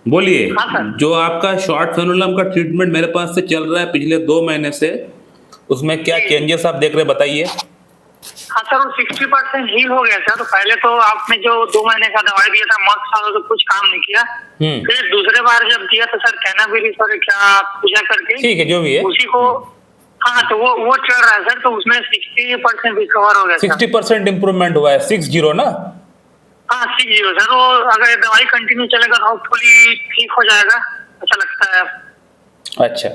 बोलिए। हाँ सर। जो आपका शॉर्ट फेनुलम का ट्रीटमेंट मेरे पास से चल रहा है पिछले 2 महीने से, उसमें क्या जी। चेंजेस आप देख रहे हैं, बताइए। हाँ सर, वो 60% हील हो गया सर। तो पहले तो आपने जो 2 महीने का दवाई दिया था मक्स वाला, तो कुछ काम नहीं किया। फिर दूसरे बार जब दिया तो सर कैनाबिडिस और क्या पूजा करके ठीक है, जो भी है। उसी को। हाँ, तो वो चल रहा है सर। तो उसमें 60% रिकवर हो गया सर। 60% इम्प्रूवमेंट हुआ है, 60 ना? हाँ 60 सर। वो अगर दवाई कंटिन्यू चलेगा तो होपफुली ठीक हो जाएगा, ऐसा लगता है। अच्छा,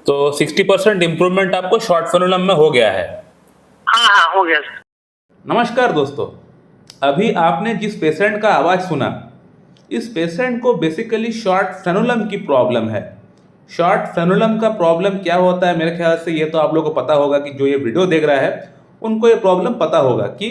तो 60% इम्प्रूवमेंट आपको शॉर्ट फेनुलम में हो गया है। हाँ हाँ, हो गया सर। नमस्कार दोस्तों, अभी आपने जिस पेशेंट का आवाज़ सुना, इस पेशेंट को बेसिकली शॉर्ट फेनुलम की प्रॉब्लम है। शॉर्ट फेनुलम का प्रॉब्लम क्या होता है, मेरे ख्याल से ये तो आप लोगों को पता होगा, कि जो ये वीडियो देख रहा है उनको ये प्रॉब्लम पता होगा कि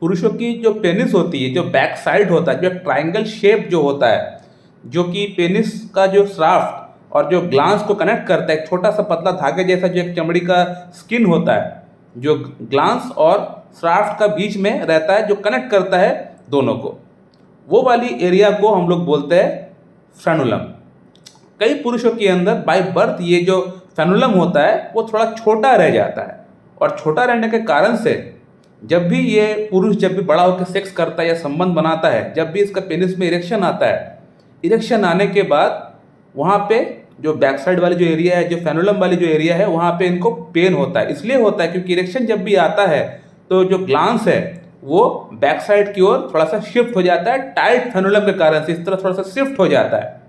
पुरुषों की जो पेनिस होती है, जो बैक साइड होता है, जो ट्राइंगल शेप जो होता है, जो कि पेनिस का जो शाफ्ट और जो ग्लांस को कनेक्ट करता है, एक छोटा सा पतला धागे जैसा जो एक चमड़ी का स्किन होता है, जो ग्लांस और शाफ्ट का बीच में रहता है, जो कनेक्ट करता है दोनों को, वो वाली एरिया को हम लोग बोलते हैं फेनुलम। कई पुरुषों के अंदर बाय बर्थ ये जो फेनुलम होता है वो थोड़ा छोटा रह जाता है, और छोटा रहने के कारण से जब भी ये पुरुष जब भी बड़ा होकर सेक्स करता है या संबंध बनाता है, जब भी इसका पेनिस में इरेक्शन आता है, इरेक्शन आने के बाद वहाँ पे जो बैक साइड वाली जो एरिया है, जो फेनुलम वाली जो एरिया है, वहाँ पे इनको पेन होता है। इसलिए होता है क्योंकि इरेक्शन जब भी आता है तो जो ग्लांस है वो बैक साइड की ओर थोड़ा सा शिफ्ट हो जाता है, टाइट फेनुलम के कारण से इस तरह थोड़ा सा शिफ्ट हो जाता है,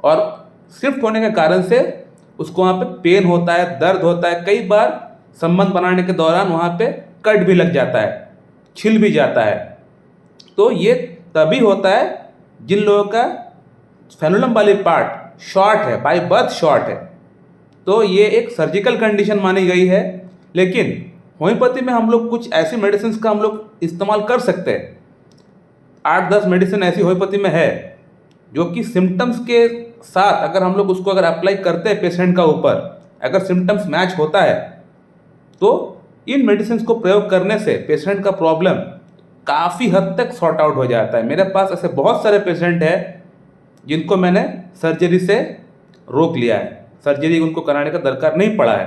और शिफ्ट होने के कारण से उसको वहाँ पे पेन होता है, दर्द होता है। कई बार संबंध बनाने के दौरान वहाँ पे कट भी लग जाता है, छिल भी जाता है। तो ये तभी होता है जिन लोगों का फेनुलम वाली पार्ट शॉर्ट है, बाय बर्थ शॉर्ट है। तो ये एक सर्जिकल कंडीशन मानी गई है, लेकिन होम्योपैथी में हम लोग कुछ ऐसी मेडिसिन का हम लोग इस्तेमाल कर सकते हैं। 8-10 मेडिसिन ऐसी होम्योपैथी में है जो कि सिम्टम्स के साथ अगर हम लोग उसको अगर अप्लाई करते हैं पेशेंट का ऊपर, अगर सिम्टम्स मैच होता है तो इन मेडिसिन को प्रयोग करने से पेशेंट का प्रॉब्लम काफ़ी हद तक सॉर्ट आउट हो जाता है। मेरे पास ऐसे बहुत सारे पेशेंट हैं जिनको मैंने सर्जरी से रोक लिया है, सर्जरी उनको कराने का दरकार नहीं पड़ा है।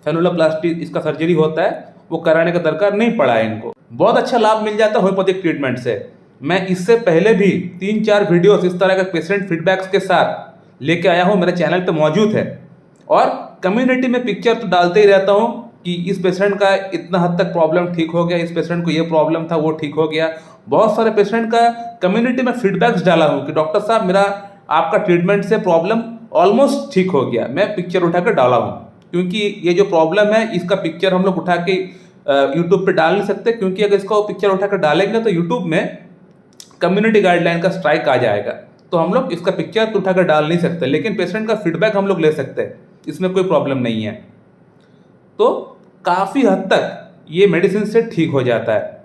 फेनुलोप्लास्टी इसका सर्जरी होता है, वो कराने का दरकार नहीं पड़ा है इनको। बहुत अच्छा लाभ मिल जाता है होम्योपैथिक ट्रीटमेंट से। मैं इससे पहले भी 3-4 वीडियोस इस तरह के पेशेंट फीडबैक्स के साथ लेके आया हूँ, मेरे चैनल पे मौजूद है, और कम्युनिटी में पिक्चर तो डालते ही रहता हूँ कि इस पेशेंट का इतना हद तक प्रॉब्लम ठीक हो गया, इस पेशेंट को ये प्रॉब्लम था वो ठीक हो गया। बहुत सारे पेशेंट का कम्युनिटी में फीडबैक्स डाला हूँ कि डॉक्टर साहब मेरा आपका ट्रीटमेंट से प्रॉब्लम ऑलमोस्ट ठीक हो गया। मैं पिक्चर उठा कर डाला हूँ, क्योंकि ये जो प्रॉब्लम है इसका पिक्चर हम लोग उठा के यूट्यूब पे डाल नहीं सकते, क्योंकि अगर इसको पिक्चर उठा कर डालेंगे तो यूट्यूब में कम्युनिटी गाइडलाइन का स्ट्राइक आ जाएगा। तो हम लोग इसका पिक्चर तो उठाकर डाल नहीं सकते, लेकिन पेशेंट का फीडबैक हम लोग ले सकते हैं, इसमें कोई प्रॉब्लम नहीं है। तो काफ़ी हद तक ये मेडिसिन से ठीक हो जाता है।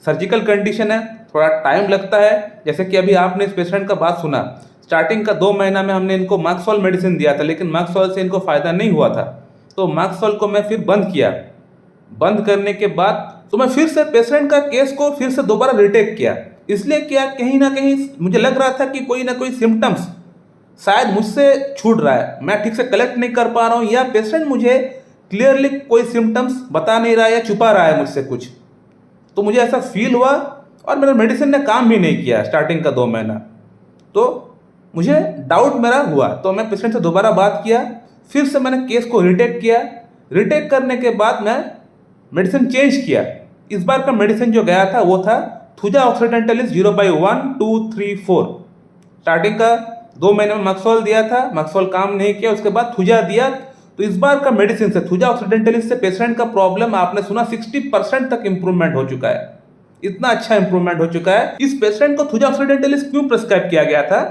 सर्जिकल कंडीशन है, थोड़ा टाइम लगता है। जैसे कि अभी आपने इस पेशेंट का बात सुना, स्टार्टिंग का 2 महीना में हमने इनको मैक्सोल मेडिसिन दिया था, लेकिन मैक्सोल से इनको फ़ायदा नहीं हुआ था, तो मैक्सोल को मैं फिर बंद किया। बंद करने के बाद तो मैं फिर से पेशेंट का केस को फिर से दोबारा रिटेक किया। इसलिए क्या, कहीं ना कहीं मुझे लग रहा था कि कोई ना कोई सिम्टम्स शायद मुझसे छूट रहा है, मैं ठीक से कलेक्ट नहीं कर पा रहा हूँ, या पेशेंट मुझे क्लियरली कोई सिम्टम्स बता नहीं रहा है या छुपा रहा है मुझसे कुछ। तो मुझे ऐसा फील हुआ, और मेरा मेडिसिन ने काम भी नहीं किया स्टार्टिंग का 2 महीना। तो मुझे डाउट मेरा हुआ, तो मैं पेशेंट से दोबारा बात किया, फिर से मैंने केस को रिटेक किया। रिटेक करने के बाद मैं मेडिसिन चेंज किया। इस बार का मेडिसिन जो गया था वो था थुजा ऑक्सीडेंटलिस 0/1, 2, 3, 4। स्टार्टिंग का 2 महीने में मैक्सोल दिया था, मैक्सोल काम नहीं किया, उसके बाद थुजा दिया। तो इस बार का मेडिसिन से, थुजा ऑक्सीडेंटलिस से, पेशेंट का प्रॉब्लम आपने सुना 60% तक इंप्रूवमेंट हो चुका है। इतना अच्छा इंप्रूवमेंट हो चुका है। इस पेशेंट को थुजा ऑक्सीडेंटलिस क्यों प्रिस्क्राइब किया गया था,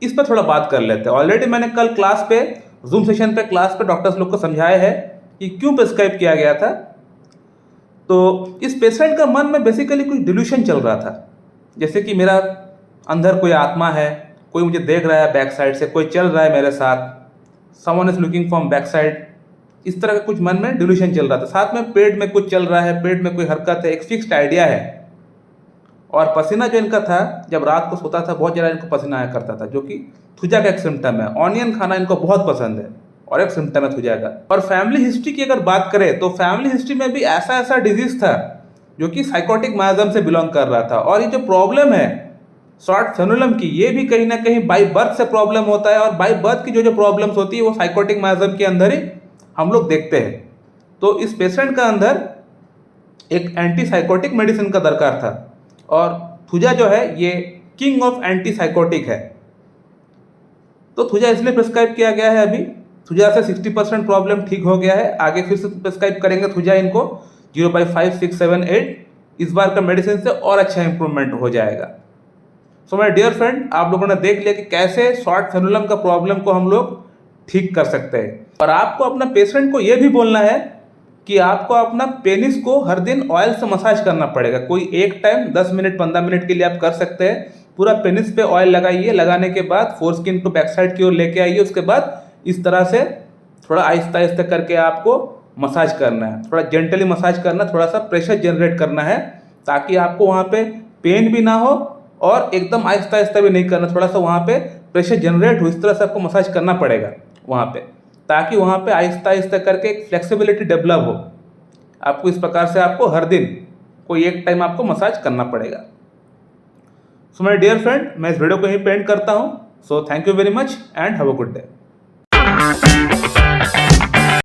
इस पर थोड़ा बात कर लेते हैं। ऑलरेडी मैंने कल क्लास पे, जूम सेशन पे, क्लास पे डॉक्टर्स लोग को समझाया है कि क्यों प्रिस्क्राइब किया गया था। तो इस पेशेंट का मन में बेसिकली कुछ डिल्यूशन चल रहा था, जैसे कि मेरा अंदर कोई आत्मा है, कोई मुझे देख रहा है बैक साइड से, कोई चल रहा है मेरे साथ, someone is looking from back side. इस तरह का कुछ मन में डिल्यूशन चल रहा था। साथ में पेट में कुछ चल रहा है, पेट में कोई हरकत है, एक फिक्स्ड आइडिया है। और पसीना जो इनका था, जब रात को सोता था बहुत ज़्यादा इनको पसीना आया करता था, जो कि थुजा का एक सिम्टम है। ऑनियन खाना इनको बहुत पसंद है और एक सिम्टम है थुजा का। और फैमिली हिस्ट्री की अगर बात करें तो फैमिली हिस्ट्री में भी ऐसा ऐसा डिजीज था जो कि साइकोटिक माइजम से बिलोंग कर रहा था। और ये जो प्रॉब्लम है शॉर्ट फेनुलम की, ये भी कहीं ना कहीं बाई बर्थ से प्रॉब्लम होता है। और बाई बर्थ की जो प्रॉब्लम्स होती है वो साइकोटिक माइजम के अंदर ही हम लोग देखते हैं। तो इस पेशेंट का अंदर एक एंटी साइकोटिक मेडिसिन का दरकार था और थुजा जो है ये किंग ऑफ एंटी साइकोटिक है। तो थुजा इसलिए प्रिस्क्राइब किया गया है। अभी थुजा से 60% प्रॉब्लम ठीक हो गया है। आगे फिर से प्रिस्क्राइब करेंगे थुजा इनको 0/5, 6, 7, 8। इस बार का मेडिसिन से और अच्छा इंप्रूवमेंट हो जाएगा। सो माय डियर फ्रेंड, आप लोगों ने देख लिया कि कैसे शॉर्ट फेनुलम का प्रॉब्लम को हम लोग ठीक कर सकते हैं। और आपको अपना पेशेंट को ये भी बोलना है कि आपको अपना पेनिस को हर दिन ऑयल से मसाज करना पड़ेगा। कोई एक टाइम 10 मिनट 15 मिनट के लिए आप कर सकते हैं। पूरा पेनिस पे ऑयल लगाइए, लगाने के बाद फोरस्किन को बैक साइड की ओर लेके आइए। उसके बाद इस तरह से थोड़ा आहिस्ता आहिस्ता करके आपको मसाज करना है, थोड़ा जेंटली मसाज करना, थोड़ा सा प्रेशर जनरेट करना है ताकि आपको वहाँ पे पेन भी ना हो और एकदम आहिस्ता आहिस्ता भी नहीं करना, थोड़ा सा वहाँ पे प्रेशर जनरेट हो। इस तरह से आपको मसाज करना पड़ेगा वहाँ पे, ताकि वहाँ पे आहिस्ता आहिस्ता करके एक फ्लेक्सिबिलिटी डेवलप हो। आपको इस प्रकार से आपको हर दिन कोई एक टाइम आपको मसाज करना पड़ेगा। सो माय डियर फ्रेंड, मैं इस वीडियो को यहीं पे एंड करता हूँ। So thank you very much and have a good day.